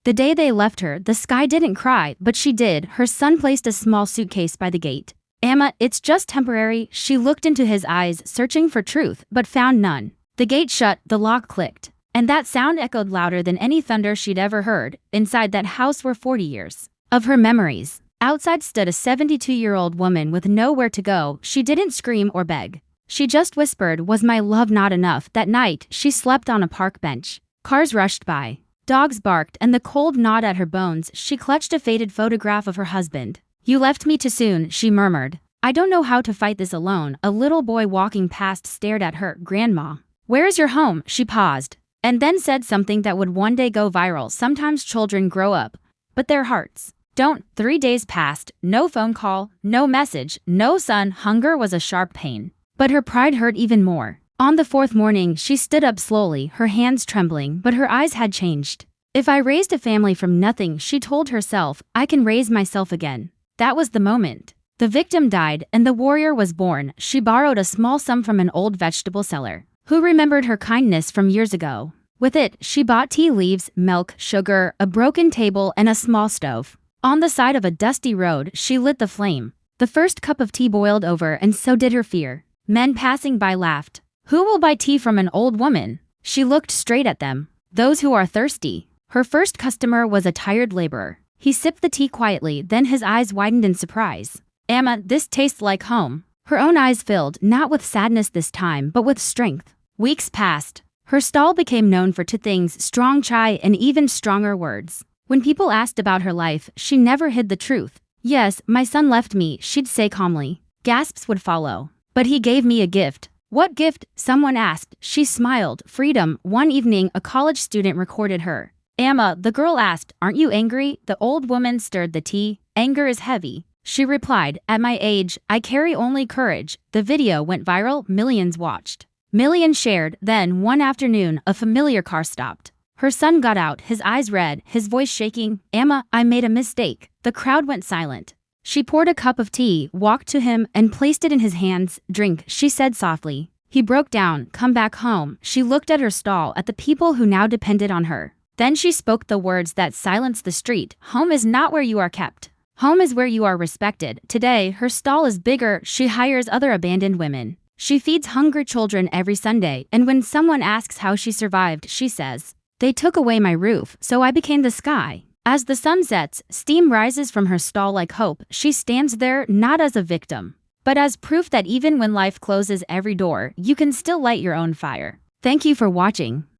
The day they left her, the sky didn't cry, but she did. Her son placed a small suitcase by the gate. Emma, it's just temporary. She looked into his eyes, searching for truth, but found none. The gate shut, the lock clicked, and that sound echoed louder than any thunder she'd ever heard. Inside that house were 40 years of her memories. Outside stood a 72-year-old woman with nowhere to go. She didn't scream or beg. She just whispered, "Was my love not enough?" That night, she slept on a park bench. Cars rushed by. Dogs barked, and the cold gnawed at her bones. She clutched a faded photograph of her husband. "You left me too soon," she murmured. "I don't know how to fight this alone." A little boy walking past stared at her. "Grandma, where's your home?" She paused, and then said something that would one day go viral. Sometimes children grow up, but their hearts don't. 3 days passed, no phone call, no message, no son. Hunger was a sharp pain, but her pride hurt even more. On the fourth morning, she stood up slowly, her hands trembling, but her eyes had changed. "If I raised a family from nothing," she told herself, "I can raise myself again." That was the moment. The victim died, and the warrior was born. She borrowed a small sum from an old vegetable seller, who remembered her kindness from years ago. With it, she bought tea leaves, milk, sugar, a broken table, and a small stove. On the side of a dusty road, she lit the flame. The first cup of tea boiled over, and so did her fear. Men passing by laughed. "Who will buy tea from an old woman?" She looked straight at them. "Those who are thirsty." Her first customer was a tired laborer. He sipped the tea quietly, then his eyes widened in surprise. "Emma, this tastes like home." Her own eyes filled, not with sadness this time, but with strength. Weeks passed. Her stall became known for two things: strong chai and even stronger words. When people asked about her life, she never hid the truth. "Yes, my son left me," she'd say calmly. Gasps would follow. "But he gave me a gift." "What gift?" someone asked. She smiled. "Freedom." One evening, a college student recorded her. "Emma," the girl asked, "aren't you angry?" The old woman stirred the tea. "Anger is heavy." She replied, "At my age, I carry only courage." The video went viral, millions watched. Millions shared. Then, one afternoon, a familiar car stopped. Her son got out, his eyes red, his voice shaking. "Emma, I made a mistake." The crowd went silent. She poured a cup of tea, walked to him, and placed it in his hands. "Drink," she said softly. He broke down. "Come back home." She looked at her stall, at the people who now depended on her. Then she spoke the words that silenced the street. "Home is not where you are kept. Home is where you are respected." Today, her stall is bigger. She hires other abandoned women. She feeds hungry children every Sunday, and when someone asks how she survived, she says, "They took away my roof, so I became the sky." As the sun sets, steam rises from her stall like hope. She stands there not as a victim, but as proof that even when life closes every door, you can still light your own fire. Thank you for watching.